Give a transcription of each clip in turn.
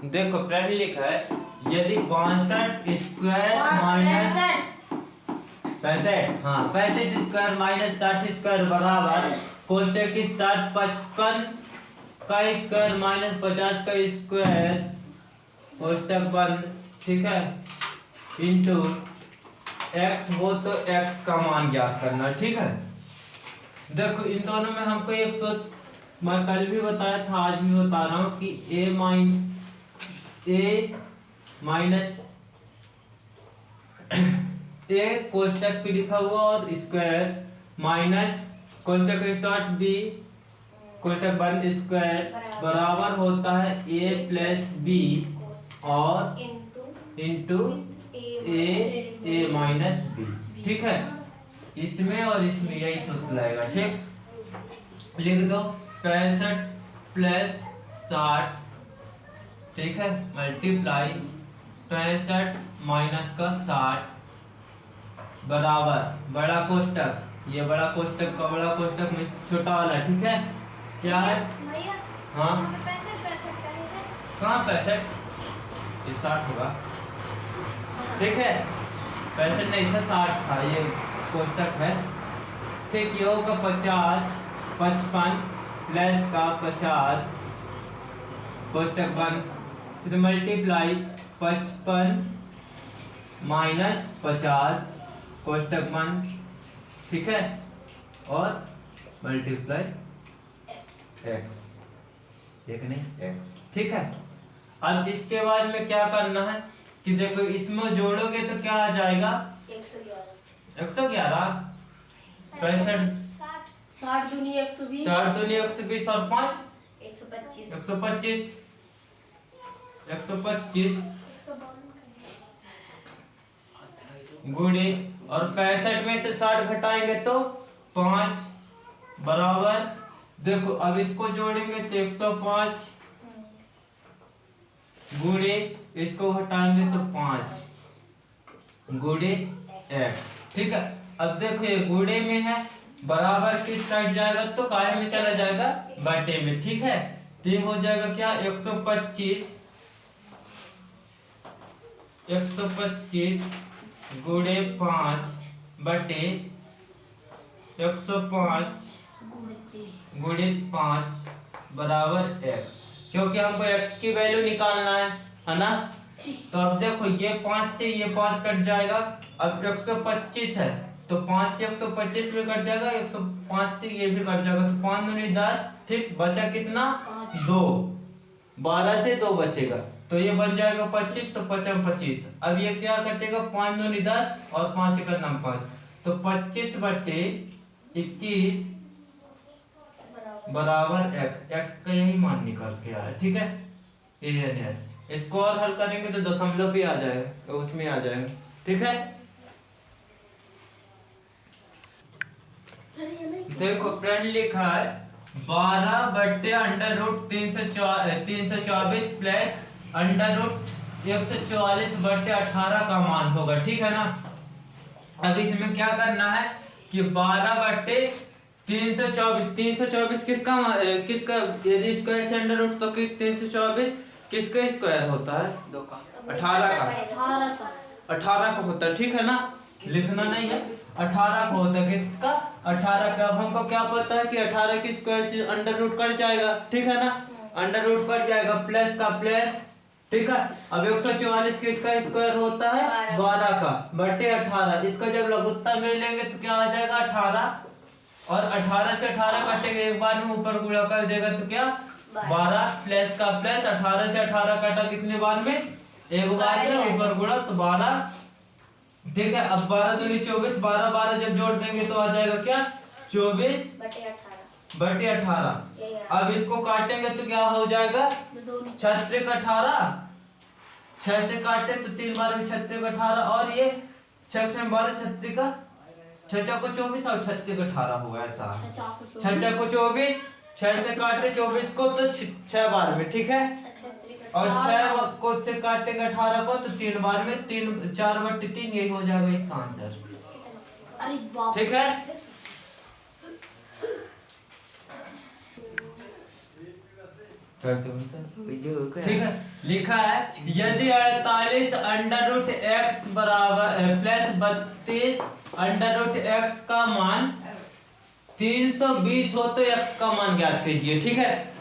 देखो पहले लिखा है यदि 62 स्क्वायर माइनस 65, हाँ 65 स्क्वायर माइनस 60 स्क्वायर बराबर कोष्टक की स्टार्ट 55 का स्क्वायर माइनस 50 का स्क्वायर कोष्टक बंद, ठीक है, इंटू एक्स हो तो एक्स का मान ज्ञात करना, ठीक है। देखो इन दोनों में हमको एक सूत्र मैं कल भी बताया था, आज भी बता रहा हूँ कि a माइनस ए कोष्टक पे लिखा हुआ और स्क्वायर माइनस कोष्टक स्टार्ट बी कोष्टक बंद स्क्वायर बराबर होता है a प्लस बी और इंटू ए माइनस बी, ठीक है। इसमें और इसमें यही सूत्र लगेगा, ठीक। लिख दो 65 प्लस 60, ठीक है, मल्टीप्लाई 65 माइनस का 60 बराबर बड़ा कोष्टक, ये बड़ा कोष्टक का बड़ा कोष्टक में छोटा वाला, ठीक है। क्या है? हाँ कहाँ 65, ये 60 होगा, ठीक है। 65 नहीं था 60 था, ये कोष्टक है, ठीक। ये होगा 50 55 प्लस का 50 कोष्टक बंद, फिर मल्टीप्लाई 55 माइनस 50 कोष्टक बंद, ठीक है, और मल्टीप्लाई एक्स, एक नहीं एक्स, ठीक है। अब इसके बाद में क्या करना है कि देखो इसमें जोड़ोगे तो क्या आ जाएगा 111 65 60 दूनी 120 और 5 125 गुणे और 65 में से 60 घटाएंगे तो 5 बराबर, देखो अब इसको जोड़ेंगे तो 105 गुणे इसको हटाएंगे तो 5 गुणे x, ठीक है। अब देखो ये गुणे में है, बराबर किस साइड जाएगा तो काय में चला जाएगा बटे में, ठीक है। तो ये हो जाएगा क्या 125 गुणे 5 बटे 105 गुणे 5 बराबर x, क्योंकि हमको x की वैल्यू निकालना है ना। तो अब देखो ये 5 से ये 5 कट जाएगा, अब 125 है तो 5 से 125 भी कट जाएगा, 105 से ये भी कट जाएगा, तो 5 दूनी 10, ठीक। बचा कितना 2, 12 से 2 बचेगा तो ये बच जाएगा 25, तो 5 25। अब ये क्या कटेगा 5 दूनी 10 और 5 का नाम 5, तो 25 बटे 21 बराबर x, x का यही मान निकल के आया, ठीक है। इसको और हल करेंगे तो दशमलव भी आ जाएगा, तो उसमें आ जाएगा, ठीक है। देखो फ्रेंड लिखा है 12 बटे under root 324 plus under root 144 बटे 18 का मान होगा, ठीक है ना। अब इसमें क्या करना है कि 12 बटे 324 किसका यदि स्क्वायर से अंडर रूट तो 324 किसका स्क्वायर होता है 18 का होता है, ठीक है ना। लिखना नहीं है, 18 का होता है, किसका 18 का। अब हमको क्या पता है कि 18 की स्क्वायर से अंडर रूट कट जाएगा, ठीक है ना, अंडर रूट कट जाएगा, प्लस का प्लस, ठीक है। अब 144 किसका स्क्वायर होता है 12 का बटे 18, इसका जब लघुत्तर ले लेंगे तो क्या आ जाएगा 18, और 18 से 18 कटेंगे एक बार में, ऊपर गुणा कर देगा तो क्या 12 प्लस का प्लस, 18 से 18 कटा कितने बार में एक बार में, ऊपर गुणा तो 12, ठीक है। अब 12 दूनी 24, 12 12 जब जोड़ देंगे तो आ जाएगा क्या 24 बटे 18। अब इसको काटेंगे तो क्या हो जाएगा 36 18, 6 से काटे तो 3 बार में 36 18, और ये 6 से 12 36 का 6 को 24 और 36 का 18 होगा, ऐसा 6 को 24, 6 से काटे 24 को तो 6 बार में, ठीक है, और 6 को से काटेंगे 18 को तो 3 बार में, 4 बटे 3, यही हो जाएगा इसका आंसर, ठीक है। ठीक है, लिखा है यदि 48 अंडर रूट एक्स बराबर प्लस 32 अंडर रूट एक्स का मान 320 हो तो एक्स का मान ज्ञात कीजिए। ठीक है,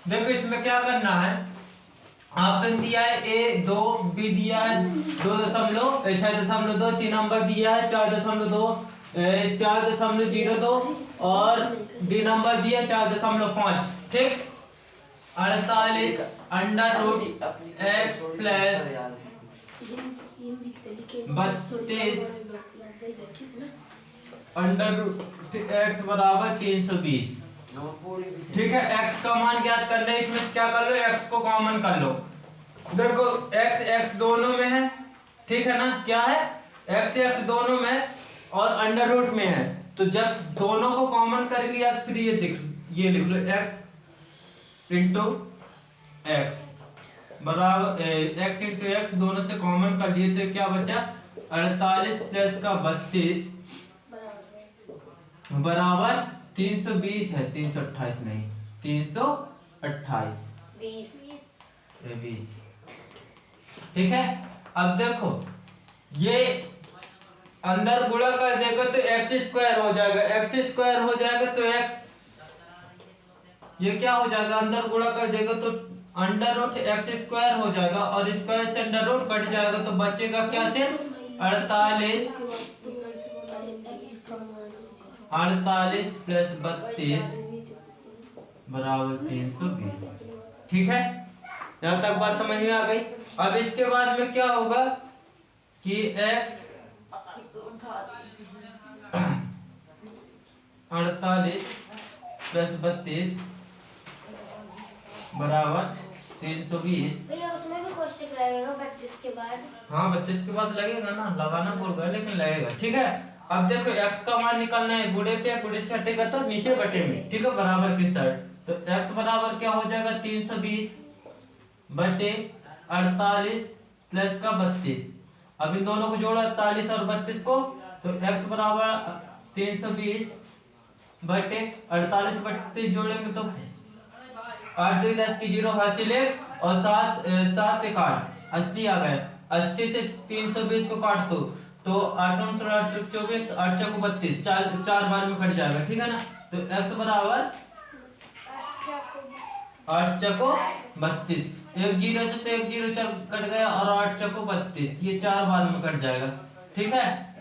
देखो इसमें क्या करना है, ऑप्शन दिया है ए 2, बी दिया है 2.6.2, सी नंबर दिया है 4.2, 4.02 और डी नंबर दिया 4.5। ठीक, 48 under root x plus 32 under root x बराबर 320। ठीक है, x का मान ज्ञात करना है। इसमें क्या कर लो, x को कॉमन कर लो। देखो x दोनों में है, ठीक है ना, क्या है x दोनों में है और अंडर रूट में है, तो जब दोनों को कॉमन कर लिया फिर ये लिख लो x इंटू एक्स बराबर x इंटू एक्स दोनों से कॉमन कर लिए तो क्या बचा 48 प्लस का 32 बराबर 320 है, 328 नहीं 328 20। ठीक है, अब देखो ये अंदर गुणा कर देगा तो एक्स स्क्वायर हो जाएगा, एक्स स्क्वायर हो जाएगा तो एक्स ये क्या हो जाएगा, अंदर गुणा कर देगा तो अंडर रूट एक्स स्क्वायर हो जाएगा और स्क्वायर से अंडर रूट कट जाएगा तो बचेगा क्या, सिर्फ 48 प्लस 32 बराबर 320। ठीक है, यहाँ तक बात समझ में आ गई। अब इसके बाद में क्या होगा कि x 48 प्लस 32 बराबर 320। भैया उसमें भी कोष्टक लगेगा 32 के बाद। हाँ 32 के बाद लगेगा ना, लगाना भूल गए लेकिन लगेगा। ठीक है, अब देखो x का मान निकालना है, गुणे पे गुणे से हटेगा तो नीचे बटे में, ठीक है, बराबर किस साइड, तो x बराबर क्या हो जाएगा 320 बटे 48 प्लस का 32। अब इन दोनों को जोड़ो 48 और 32 को, तो x बराबर 320 बटे 48 32 जोड़ेंगे तो 8 2 10 की 0 हासिल है और 7 7 1 8 80 आ गए। 80 से 320 को काट दो तो 8 9 16 24 8 4 32 चार बार में कट जाएगा। ठीक है ना, तो x बराबर 8 चको 32, एक 0 से तो एक 0 चल कट गया और 8 चको 32, ये 4 बार में कट जाएगा। ठीक है,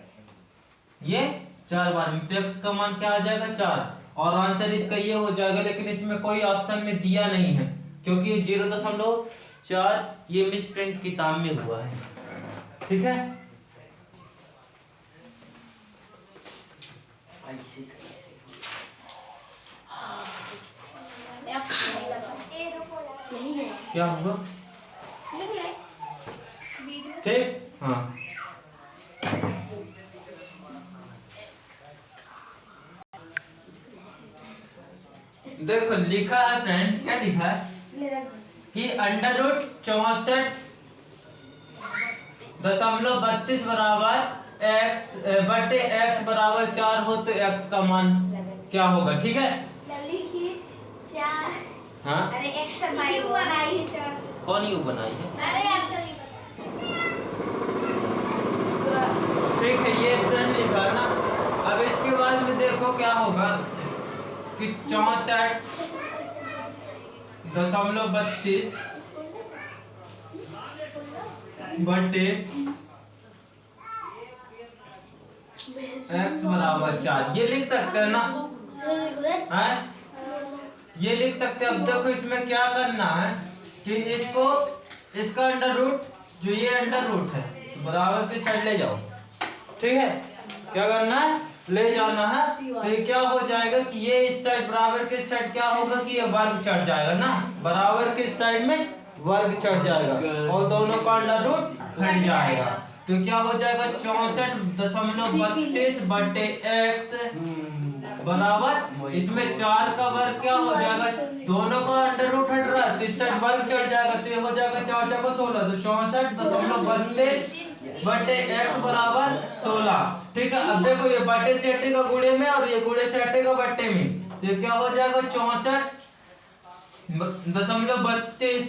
ये 4 बार में, तो x का मान क्या आ जाएगा 4 और आंसर इसका ये हो जाएगा। लेकिन इसमें कोई ऑप्शन में दिया नहीं है क्योंकि ये 0.4 ये मिस प्रिंट किताब में हुआ है। ठीक है, क्या होगा, ठीक, हाँ देखो लिखा है फ्रेंड्स, क्या लिखा है कि अंडर रूट 64.32 बराबर x बटे x बराबर 4 हो तो x का मान क्या होगा। ठीक है, हाँ अरे x बनाई है 4, कौन यू बनाई है, अरे आप चलिए। ठीक है, ये फ्रेंड लिखा ना। अब इसके बाद में देखो क्या होगा कि 64.32 बटे x बराबर 4 ये लिख सकते हैं ना, है ये लिख सकते हैं। अब देखो इसमें क्या करना है कि इसको इसका अंडर रूट जो ये अंडर रूट है बराबर की साइड ले जाओ। ठीक है, क्या करना है, ले जाना है, तो ये क्या हो जाएगा कि ये इस साइड बराबर के साइड क्या होगा कि ये वर्ग चढ़ जाएगा ना, बराबर के साइड में वर्ग चढ़ जाएगा और दोनों का अंडर रूट हट जाएगा, तो क्या हो जाएगा 64.32 बटे x बराबर इसमें 4 का वर्ग क्या हो जाएगा, दोनों का अंडर रूट हट रहा है तो इस साइड वर्ग चढ़ जाएगा तो ये हो जाएगा 4 4 को 16, तो 64.32 बटे x बराबर 16। ठीक है, अब देखो ये बटे से हटेगा गुणे में और ये गुणे से हटेगा बट्टे में, तो ये क्या हो जाएगा 64 .32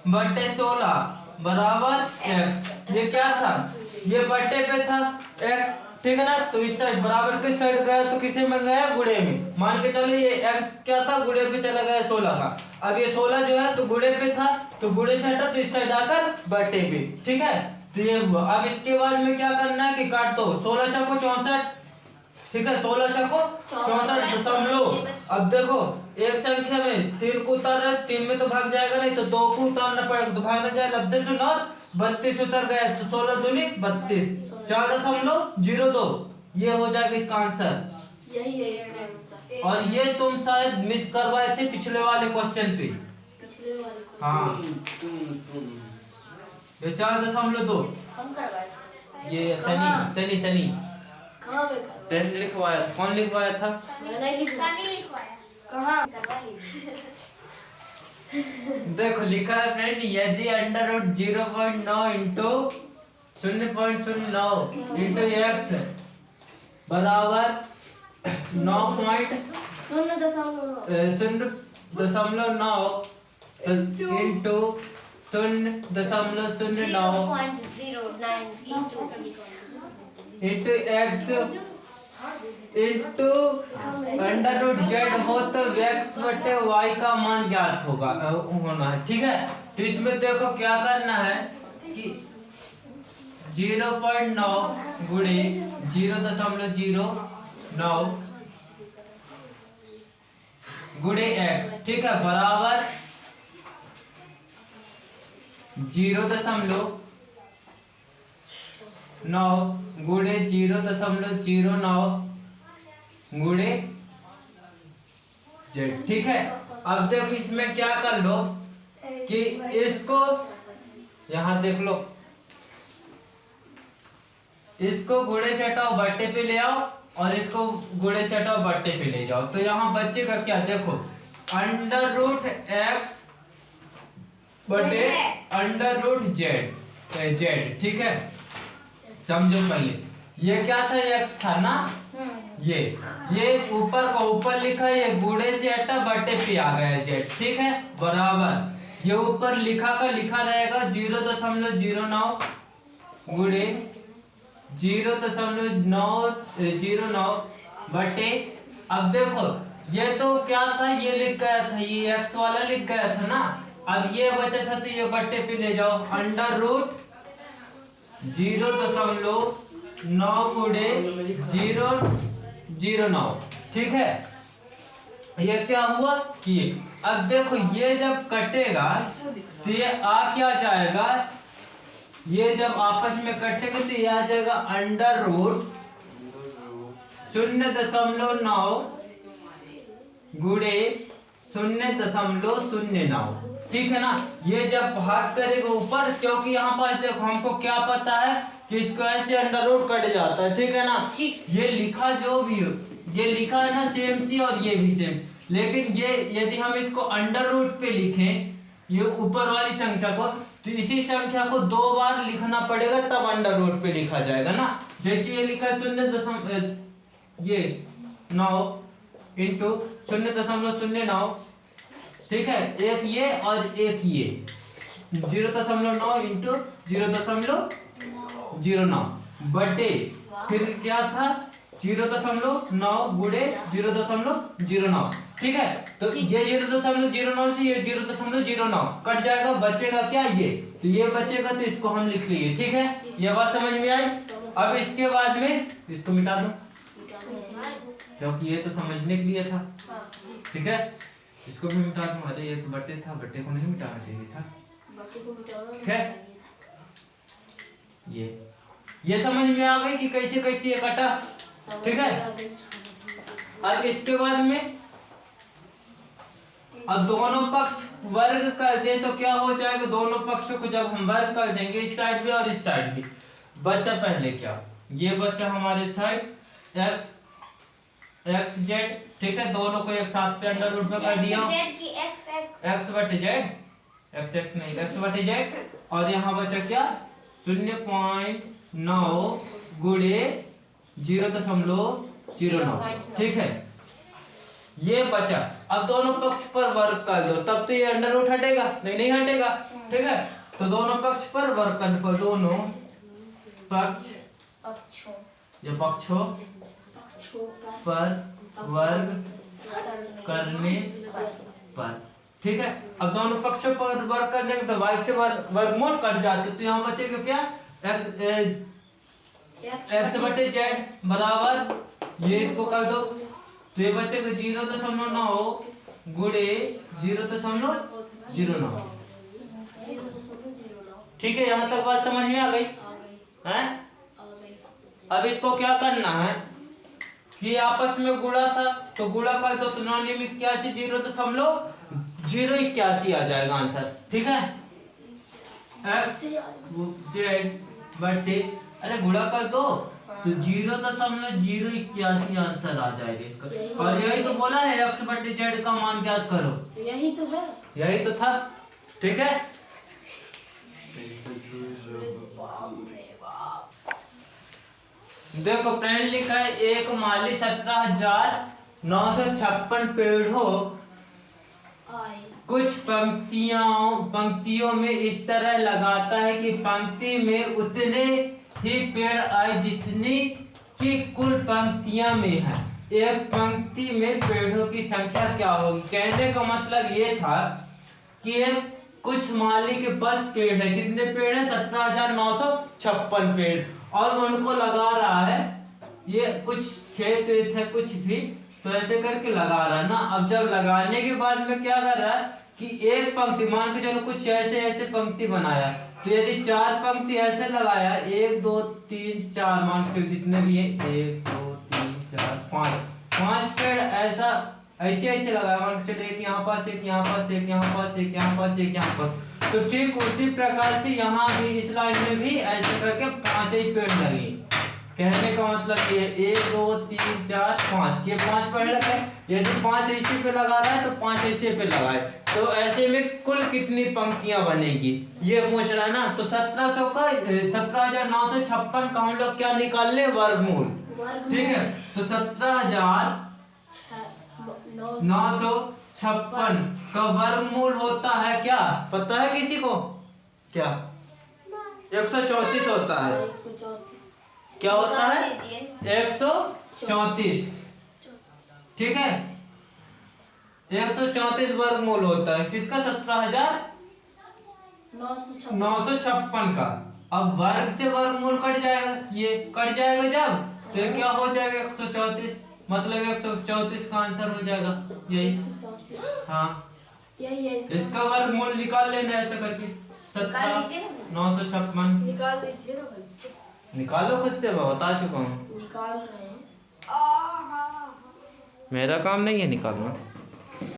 बटे 16 बराबर x। ये क्या था, ये बटे पे था x, ठीक है ना। तो इस साइड बराबर के साइड गया तो किसे में गया, गुणे में। मान के चलो ये x क्या था, गुणे पे चला गया 16 का। अब ये 16 जो है तो गुणे पे था, तो गुणे से हटा तो इस साइड आकर बटे पे, ठीक है। तो ये हुआ। अब इसके बाद में क्या करना है कि काट दो, 16 छको 64, ठीक है, 16 छको 64 . अब देखो एक संख्या में 3 को उतार रहे, 3 में तो भाग जाएगा नहीं, तो 2 को उतारना पड़ेगा, तो भागना जाएगा 90 और 32 उतर गया, तो 16 दूनी 32, 4.02 ये हो जाएगा इसका आंसर। यही है इसका आंसर। और ये तुम शायद मिस करवाए थे पिछले वाले क्वेश्चन पे। पिछले वाले को हाँ ये 4.2 हम करवाए थे। ये सनी सनी कहाँ पे करवाए? पेन लिखवाया, कौन लिखवाया था? मैंने लिखवाया। कहाँ करवा ली? देखो लिखा है फ्रेंड, यदि under root 0.9 into 0.09 into x बराबर 9.0.9 into 0.09 into x into under root z हो तो एक्स बटे वाई का मान ज्ञात होना है, ठीक है। तो इसमें देखो क्या करना है कि 0.9 गुणे 0.09 गुणे एक्स, ठीक है, बराबर 0.9 गुणे 0.09 गुणे जेड, ठीक है। अब देखो इसमें क्या कर लो कि इसको यहां देख लो, इसको गुणे से हटाओ बट्टे पे ले आओ और इसको गुणे से हटाओ बट्टे पे ले जाओ, तो यहाँ बच्चेगा क्या, देखो अंडर रूट एक्स बटे अंडर रूट जेड, ठीक है। समझो पहले ये क्या था, एक्स था ना, ये ऊपर का ऊपर लिखा है, ये गुणे से हटा बटे पे आ गया जेड, ठीक है, बराबर ये ऊपर लिखा का लिखा रहेगा 0.09 गुणे 0.909 बटे। अब देखो ये तो क्या था, ये लिख गया था, ये एक्स वाला लिख गया था ना, अब ये बचा था तो ये बट्टे पे ले जाओ, अंडर रूट 0.9 गुणे 0.09, ठीक है। ये क्या हुआ कि अब देखो ये जब कटेगा तो ये आ क्या जाएगा, ये जब आपस में कटेगा तो ये आ जाएगा अंडर रूट 0.9 गुणे 0.09, ठीक है ना। ये जब भाग करेगा ऊपर, क्योंकि यहाँ पर देखो हमको क्या पता है कि इसको ऐसे अंडर रूट कट जाता है, ठीक है ना। ये लिखा जो भी हो, ये लिखा है ना सेम सी और ये भी सेम, लेकिन ये यदि हम इसको अंडर रूट पे लिखें ये ऊपर वाली संख्या को, तो इसी संख्या को 2 बार लिखना पड़ेगा तब अंडर रूट पे लिखा जाएगा ना। जैसे ये लिखा है 0.9 इंटू 0.09, ठीक है, एक ये और एक ये 0.9 इंटू 0.09 बटे फिर क्या था 0.9 गुणे 0.09, ठीक है। तो ये 0.09 से ये 0.09 कट जाएगा, बचेगा क्या, ये तो ये बचेगा, तो इसको हम लिख लिए, ठीक है। ये बात समझ में आई। अब इसके बाद में इसको मिटा दो, क्योंकि ये तो समझने के लिए था, ठीक है। इसको भी मिटा दूं, अरे ये तो बट्टे था, बट्टे को नहीं मिटाना चाहिए था, ठीक है। ये समझ में आ गई कि कैसे कैसे ये कटा, ठीक है। अब इसके बाद में अब दोनों पक्ष वर्ग कर दे तो क्या हो जाएगा, दोनों पक्षों को जब हम वर्ग कर देंगे इस साइड भी और इस साइड भी, बचा पहले क्या, ये बचा हमारे साइड एक्स जेड, ठीक है। दोनों को एक साथ पे अंडर रूट में कर दिया, एक्स बटे जेड, एक्स नहीं एक्स बटे जेड, और यहाँ बचा क्या 0.9 गुणे 0.09, ठीक है। ये बचा अब दोनों पक्ष पर वर्ग कर दो, तब तो ये अंडर रूट हटेगा, नहीं हटेगा। ठीक है, तो दोनों पक्ष पर वर्ग करने पर दोनों पक्षों पर वर्ग करने पर। ठीक है, अब दोनों पक्षों पर वर्ग करने के तो y से वर्गमूल कट जाते, तो यहाँ बचेगा क्या, x बटे z बराबर, ये इसको कर दो तो ये बचेगा 0.9 गुणे 0.09। ठीक है, यहाँ तक बात समझ में आ गई है। अब इसको क्या करना है कि आपस में गुणा था तो गुणा कर दो, तो 981 0.081 आ जाएगा आंसर। ठीक है, x z बटे, अरे गुणा कर दो तो 0.081 आंसर आ जाएगा इसका। और यही तो बोला है x बटे z का मान ज्ञात करो, यही तो है, यही तो था। ठीक है, देखो फ्रेंड लिखा है एक माली 17,956 पेड़ों कुछ पंक्तियों में इस तरह लगाता है कि पंक्ति में उतने ही पेड़ आए जितनी की कुल पंक्तियां में है। एक पंक्ति में पेड़ों की संख्या क्या होगी। कहने का मतलब ये था कि कुछ माली के पास पेड़ है, कितने पेड़ है, 17,956 पेड़, और उनको लगा रहा है, ये कुछ खेत वेत है कुछ भी, तो ऐसे करके लगा रहा है ना। अब जब लगाने के बाद में क्या कर रहा है कि एक पंक्ति, मान के चलो कुछ ऐसे ऐसे पंक्ति बनाया, तो यदि 4 पंक्ति ऐसे लगाया, 1 2 3 4, मान के जितने भी है 1 2 3 4 5 पेड़ ऐसा ऐसे ऐसे लगाया, मान के चलो एक यहाँ पास, एक यहाँ पास, एक यहाँ पास, एक यहाँ पास, एक यहाँ पास। तो ठीक उसी प्रकार से यहाँ भी इस लाइन में भी ऐसे करके 5 ही पेड़ लगे। कहने का मतलब ये 1 2 3 4 5, ये 5 पेड़ लगे। यदि 5 इसी पे लगा रहा है तो 5 इसी पे लगाए, तो ऐसे में कुल कितनी पंक्तियां बनेगी ये पूछ रहा है ना। तो 17,956 का हम लोग क्या निकाल ले, वर्गमूल। ठीक है, तो 17,956 का वर्गमूल होता है क्या, पता है किसी को, क्या 134 होता है। क्या होता है, 134। ठीक है, 134 वर्गमूल होता है किसका, 17,956 का। अब वर्ग से वर्गमूल कट जाएगा, ये कट जाएगा जब, तो ये क्या हो जाएगा 134, मतलब 134 का आंसर हो जाएगा यही। हाँ, इसका वर्गमूल निकाल लेना ऐसा करके, 17,956 निकाल दीजिए ना भाई, निकालो खुद से, बता चुका हूँ, निकाल रहे हैं। मेरा काम नहीं है निकालना।